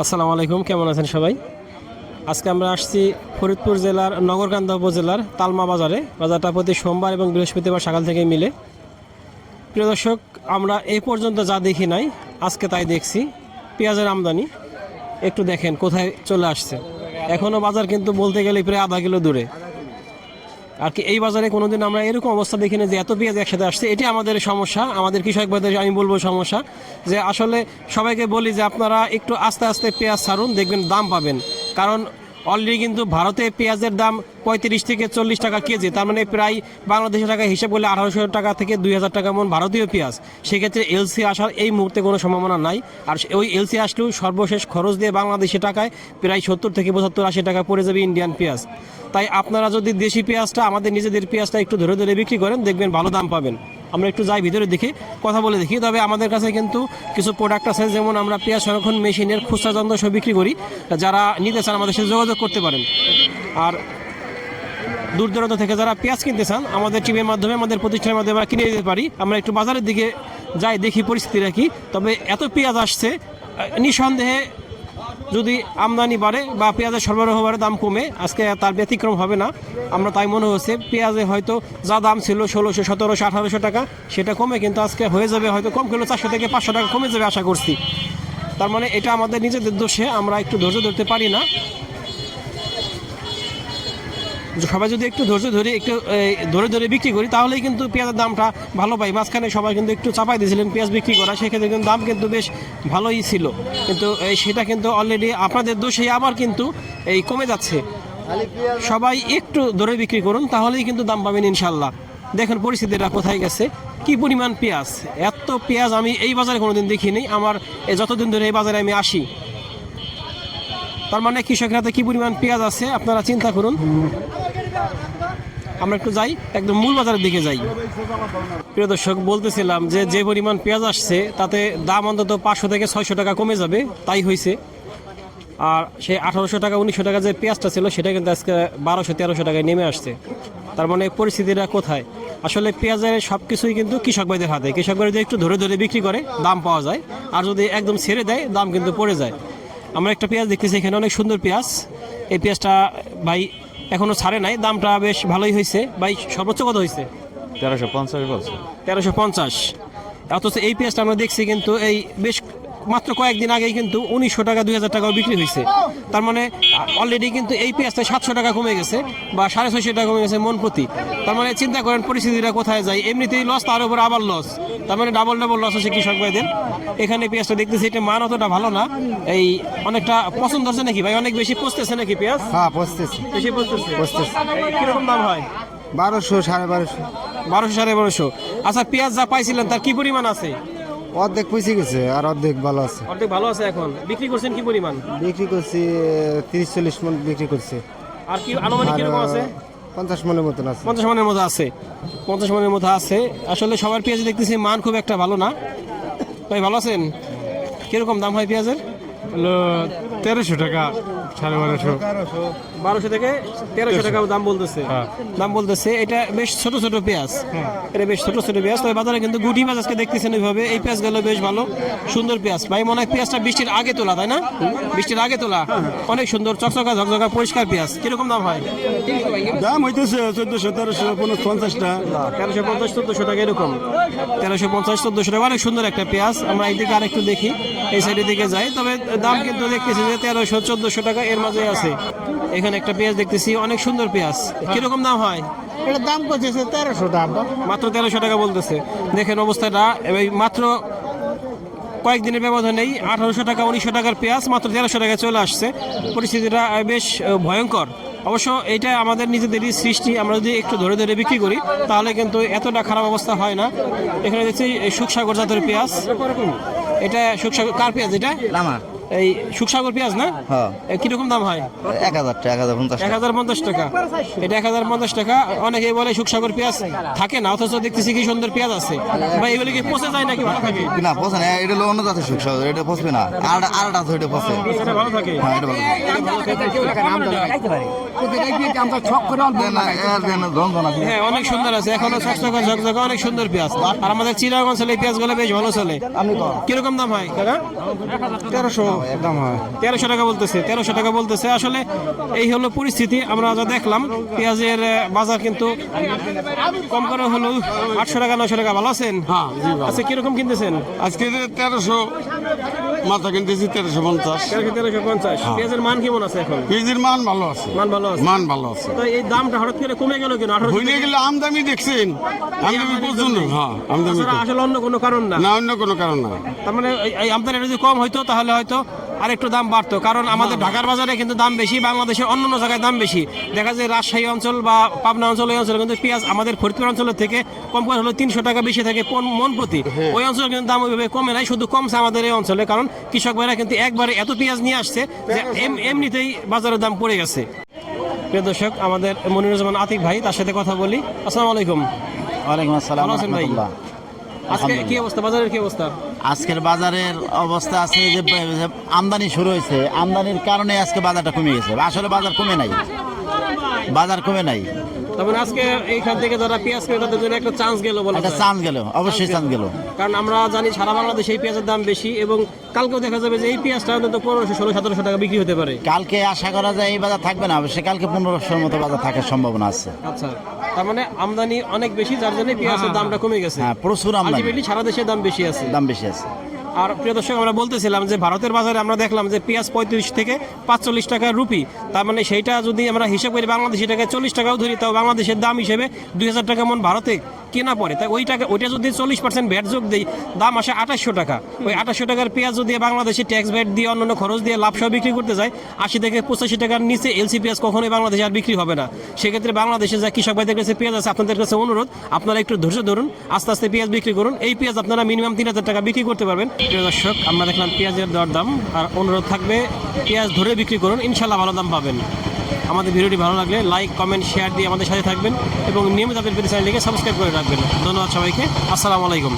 আসসালামু আলাইকুম, কেমন আছেন সবাই? আজকে আমরা আসছি ফরিদপুর জেলার নগরকান্দা উপজেলার তালমা বাজারে। বাজারটা প্রতি সোমবার এবং বৃহস্পতিবার সকাল থেকেই মিলে। প্রিয় দর্শক, আমরা এই পর্যন্ত যা দেখি নাই আজকে তাই দেখছি। পেঁয়াজের আমদানি একটু দেখেন কোথায় চলে আসছে। এখনও বাজার কিন্তু বলতে গেলে প্রায় আধা কিলো দূরে। আর কি এই বাজারে কোনোদিন আমরা এরকম অবস্থা দেখিনি যে এত পেঁয়াজ একসাথে আসছে। এটি আমাদের সমস্যা, আমাদের কৃষক ভাইদের আমি বলবো সমস্যা, যে আসলে সবাইকে বলি যে আপনারা একটু আস্তে আস্তে পেঁয়াজ ছাড়ুন, দেখবেন দাম পাবেন। কারণ অলরেডি কিন্তু ভারতে পেঁয়াজের দাম 35 থেকে 40 টাকা কেজি, তার মানে প্রায় বাংলাদেশের টাকা হিসেব করলে 1800 টাকা থেকে 2000 টাকা মন ভারতীয় পেঁয়াজ। সেক্ষেত্রে এলসি আসার এই মুহূর্তে কোনো সম্ভাবনা নাই। আর ওই এলসি আসলেও সর্বশেষ খরচ দিয়ে বাংলাদেশি টাকায় প্রায় 70 থেকে 75-80 টাকা পড়ে যাবে ইন্ডিয়ান পেঁয়াজ। তাই আপনারা যদি দেশি পেঁয়াজটা, আমাদের নিজেদের পেঁয়াজটা একটু ধরে ধরে বিক্রি করেন, দেখবেন ভালো দাম পাবেন। আমরা একটু যাই ভিতরে দেখি, কথা বলে দেখি। তবে আমাদের কাছে কিন্তু কিছু প্রোডাক্ট আছে, যেমন আমরা পেঁয়াজ সংরক্ষণ মেশিনের খুচরা যন্ত্র সব বিক্রি করি। যারা নিতে চান আমাদের সাথে যোগাযোগ করতে পারেন। আর দূর দূরান্ত থেকে যারা পেঁয়াজ কিনতে চান, আমাদের টিমের মাধ্যমে, আমাদের প্রতিষ্ঠানের মাধ্যমে আমরা কিনে দিতে পারি। আমরা একটু বাজারের দিকে যাই, দেখি পরিস্থিতি রাখি। তবে এত পেঁয়াজ আসছে, নিঃসন্দেহে যদি আমদানি বাড়ে বা পেঁয়াজের সরবরাহ বাড়ে, দাম কমে, আজকে তার ব্যতিক্রম হবে না। আমরা তাই মনে হচ্ছে পেঁয়াজে হয়তো যা দাম ছিল 1600, 1700, 1800 টাকা, সেটা কমে কিন্তু আজকে হয়ে যাবে হয়তো কম কিলো 400 থেকে 500 টাকা কমে যাবে আশা করছি। তার মানে এটা আমাদের নিজেদের দোষে, আমরা একটু ধৈর্য ধরতে পারি না। সবাই যদি একটু ধৈর্য ধরে একটু ধরে ধরে বিক্রি করি, তাহলেই কিন্তু পেঁয়াজের দামটা ভালো পাই। মাঝখানে সবাই কিন্তু একটু চাপাই দিয়েছিলেন পেঁয়াজ বিক্রি করা, সেক্ষেত্রে কিন্তু দাম কিন্তু বেশ ভালোই ছিল। কিন্তু সেটা কিন্তু অলরেডি আপনাদের দোষেই আবার কিন্তু এই কমে যাচ্ছে। সবাই একটু ধরে বিক্রি করুন, তাহলেই কিন্তু দাম পাবেন ইনশাল্লাহ। দেখেন পরিস্থিতিটা কোথায় গেছে, কি পরিমাণ পেঁয়াজ। এত পেঁয়াজ আমি এই বাজারে কোনোদিন দেখিনি, আমার যতদিন ধরে এই বাজারে আমি আসি। তার মানে কৃষকের হাতে কি পরিমাণ পেঁয়াজ আছে আপনারা চিন্তা করুন। আমরা একটু যাই, একদম মূল বাজারের দিকে যাই। প্রিয় দর্শক, বলতেছিলাম যে যে পরিমাণ পেঁয়াজ আসছে তাতে দাম অন্তত 500 থেকে 600 টাকা কমে যাবে, তাই হয়েছে। আর সেই 1800 টাকা 1900 টাকা যে পেঁয়াজটা ছিল, সেটা কিন্তু আজকে 1200-1300 টাকায় নেমে আসছে। তার মানে পরিস্থিতিটা কোথায়? আসলে পেঁয়াজের সব কিছুই কিন্তু কৃষক ভাইদের হাতে। কৃষক ভাই যদি একটু ধরে ধরে বিক্রি করে, দাম পাওয়া যায়। আর যদি একদম ছেড়ে দেয়, দাম কিন্তু পড়ে যায়। আমরা একটা পেঁয়াজ দেখতেছি এখানে, অনেক সুন্দর পেঁয়াজ। এই পেঁয়াজটা ভাই এখনো ছাড়ে নাই, দামটা বেশ ভালোই হয়েছে। ভাই সর্বোচ্চ কত হয়েছে? 1350 বলছে। 1350। অথচ এই পেঁয়াজটা আমরা দেখছি কিন্তু এই বেশ মাত্র কয়েকদিন আগেই কিন্তু 1900 টাকা 2000 টাকাও বিক্রি হয়েছে। তার মানে অলরেডি কিন্তু এই পেঁয়াজটা 700 টাকা কমে গেছে বা 650 টাকা কমে গেছে মন প্রতি। তার মানে চিন্তা করেন পরিস্থিতিটা কোথায় যায়। এমনিতেই লস, তার উপর আবার লস, তার মানে ডাবল লস আছে কৃষক ভাইদের। এখানে পেঁয়াজটা দেখতেছি, এটা মান অতটা ভালো না। এই অনেকটা পছন্দ হচ্ছে নাকি ভাই? অনেক বেশি পচতেছে নাকি পেঁয়াজ? হ্যাঁ, পচতেছে। বেশি পচতেছে। পচতেছে। কিরকম দাম হয়? 1200, 1250। 1200-1250। আচ্ছা, পেঁয়াজ যা পাইছিলেন তার কি পরিমাণ আছে? অর্ধেক পয়সা গেছে আর অর্ধেক ভালো আছে। অর্ধেক ভালো আছে। এখন বিক্রি করছেন কি পরিমাণ? বিক্রি করছি 30-40 মন বিক্রি করছি। আর কি আনুমানিক কিরকম আছে? 50 মনের মতন আছে। 50 মনের মতো আছে। 50 মনের মতো আছে। আসলে সবার পেঁয়াজ দেখতেছি মান খুব একটা ভালো না। ভাই ভালো আছেন? কিরকম দাম হয় পেঁয়াজের? হলো 1300 টাকা, 1250। 1200 থেকে 1300 টাকা দাম বলতেছে। দাম বলতেছে। এটা বেশ ছোট ছোট পেঁয়াজ। এটা বেশ ছোট ছোট পেঁয়াজ। তবে বাজারে কিন্তু গুটি পেঁয়াজ আজকে দেখতেছেন ওইভাবে। এই পেঁয়াজগুলো বেশ ভালো, সুন্দর পেঁয়াজ। ভাই মনে হয় পেঁয়াজটা বৃষ্টির আগে তোলা, তাই না? বৃষ্টির আগে তোলা। অনেক সুন্দর চকচকা ঝকঝকা পরিষ্কার পেঁয়াজ। কিরকম দাম হয়? দাম হইতেছে 1400, 1350 টাকা। 1350-1400 টাকা এরকম। 1350-1400 টাকা, অনেক সুন্দর একটা পেঁয়াজ। আমরা এইদিকে আরেকটু দেখি, এই সাইডের দিকে যাই। তবে দাম কিন্তু দেখতেছি যে 1300-1400 টাকা এর মাঝে আছে। এখানে একটা পেঁয়াজ দেখতেছি, অনেক সুন্দর পেঁয়াজ। কিরকম দাম হয়? এটা দাম করতেছে 1300 টাকা। মাত্র 1300 টাকা বলতেছে। দেখেন অবস্থাটা, এই মাত্র কয়েকদিনের ব্যবধানেই 1800 টাকা 1900 টাকার পেঁয়াজ মাত্র 1300 টাকায় চলে আসছে। পরিস্থিতিটা বেশ ভয়ঙ্কর। অবশ্য এটা আমাদের নিজেদেরই সৃষ্টি। আমরা যদি একটু ধরে ধরে বিক্রি করি, তাহলে কিন্তু এতটা খারাপ অবস্থা হয় না। এখানে দেখছি সুখসাগর জাতের পেঁয়াজ। এটা সুখসাগর কার পেঁয়াজ? এটা আমার এই সুখসাগর পেঁয়াজ না? হ্যাঁ। কিরকম দাম হয়? 1000 টাকা, 1050 টাকা। 1050 টাকা। এটা 1050 টাকা। অনেকেই বলে সুখসাগর পেঁয়াজ থাকে না, অথচ দেখতেছি কি সুন্দর পেঁয়াজ আছে। ভাই এগুলি কি পচে যায় নাকি ভালো থাকে? না, পচে না। এটা হলো অন্য জাতের সুখসাগর, এটা পচবে না। আরটা তো এটা পচে। এটা ভালো থাকে। হ্যাঁ, এটা ভালো। হ্যাঁ, অনেক সুন্দর আছে, এখনো চকচকা ঝকঝকা, অনেক সুন্দর পেঁয়াজ। আর আমাদের চিরাগঞ্জ এই পেঁয়াজগুলো বেশ ভালো চলে। কিরকম দাম হয় কাকা? 1300 দাম হয় 1300 টাকা বলতেছে, 1300 টাকা বলতেছে। আসলে এই হলো পরিস্থিতি। আমরা যা দেখলাম পেঁয়াজের বাজার কিন্তু কম করে হলো 800 টাকা 900 টাকা। ভালো আছেন? হ্যাঁ জি ভাই। আচ্ছা, কিরকম কিনতেছেন? আজকে যে 1300 মাথা কিনতেছি 1350। 1350। পেঁয়াজের মান কেমন আছে এখন? পেঁয়াজের মান ভালো আছে, মান ভালো আছে। মান ভালো আছে। তো এই দামটা হঠাৎ করে কমে গেল কেন? 1800 হইলে গেলে আমদামি দেখছেন, আমদামি প্রচুর। হ্যাঁ আমদামি টাকা। আসলে অন্য কোনো কারণ না। না, অন্য কোনো কারণ না। তার মানে এই আমদানিটা যদি কম হইতো তাহলে হয়তো আরেকটু দাম বাড়তো, কারণ আমাদের ঢাকার বাজারে কিন্তু দাম বেশি, বাংলাদেশের অন্যান্য জায়গায় দাম বেশি। দেখা যায় রাজশাহী অঞ্চল বা পাবনা অঞ্চল, এই অঞ্চলে কিন্তু পেঁয়াজ আমাদের ফরিদপুর অঞ্চলের থেকে কম করে হলো 300 টাকা বেশি থাকে মন প্রতি। ওই অঞ্চলে কিন্তু দাম ওইভাবে কমে নাই, শুধু কমছে আমাদের এই অঞ্চলে, কারণ কৃষক ভাইরা কিন্তু একবারে এত পেঁয়াজ নিয়ে আসছে যে এমনিতেই বাজারের দাম পড়ে গেছে। প্রিয় দর্শক, আমাদের মনিরুজ্জামান আতিক ভাই, তার সাথে কথা বলি। আসসালামু আলাইকুম। ওয়ালাইকুম আসসালাম ভালো আছেন ভাই? রাহমাতুল্লাহ। আজকে কি অবস্থা, বাজারের কি অবস্থা? আজকের বাজারের অবস্থা আছে যে আমদানি শুরু হয়েছে, আমদানির কারণে আজকে বাজারটা কমে গেছে। আসলে বাজার কমে নাই, বাজার কমে নাই। তবে আজকে এইখান থেকে যারা পেঁয়াজ কিনে তাদের জন্য একটা চান্স গেল বলা একটা যায়। চান্স গেল, অবশ্যই চান্স গেল। কারণ আমরা জানি সারা বাংলাদেশে এই পেঁয়াজের দাম বেশি, এবং কালকেও দেখা যাবে যে এই পেঁয়াজটা অন্তত 1500, 1600, 1700 টাকা বিক্রি হতে পারে। কালকে আশা করা যায় এই বাজার থাকবে না, অবশ্যই কালকে 1500-র মতো বাজার থাকার সম্ভাবনা আছে। আচ্ছা, তার মানে আমদানি অনেক বেশি, যার জন্য পেঁয়াজের দামটা কমে গেছে। হ্যাঁ, প্রচুর আমদানি, আলটিমেটলি সারা দেশে দাম বেশি আছে। দাম বেশি আছে। আর প্রিয় দর্শক, আমরা বলতেছিলাম যে ভারতের বাজারে আমরা দেখলাম যে পেঁয়াজ 35 থেকে 45 টাকা রুপি। তার মানে সেইটা যদি আমরা হিসাব করি বাংলাদেশি টাকায় 40 টাকাও ধরি, তাও বাংলাদেশের দাম হিসেবে 2000 টাকা মন ভারতে কেনা পড়ে। তাই ওইটা যদি 40% ভ্যাট যোগ দিই, দাম আসে 2800 টাকা। ওই 2800 টাকার পেঁয়াজ যদি বাংলাদেশে ট্যাক্স ভ্যাট দিয়ে অন্যান্য খরচ দিয়ে লাভ সহ বিক্রি করতে যায়, 80 থেকে 85 টাকার নিচে এলসি পেঁয়াজ কখনোই বাংলাদেশে আর বিক্রি হবে না। সেক্ষেত্রে বাংলাদেশে যা কৃষক ভাইদের কাছে পেঁয়াজ আছে, আপনাদের কাছে অনুরোধ, আপনারা একটু ধৈর্য ধরুন, আস্তে আস্তে পেঁয়াজ বিক্রি করুন। এই পেঁয়াজ আপনারা মিনিমাম 3000 টাকা বিক্রি করতে পারবেন। প্রিয় দর্শক, আমরা দেখলাম পেঁয়াজের দরদাম, আর অনুরোধ থাকবে পেঁয়াজ ধরে বিক্রি করুন, ইনশাল্লাহ ভালো দাম পাবেন। আমাদের ভিডিওটি ভালো লাগলে লাইক, কমেন্ট, শেয়ার দিয়ে আমাদের সাথে থাকবেন এবং নিয়মিত আপনাদের চ্যানেলটিকে সাবস্ক্রাইব করে রাখবেন। ধন্যবাদ সবাইকে। আসসালামু আলাইকুম।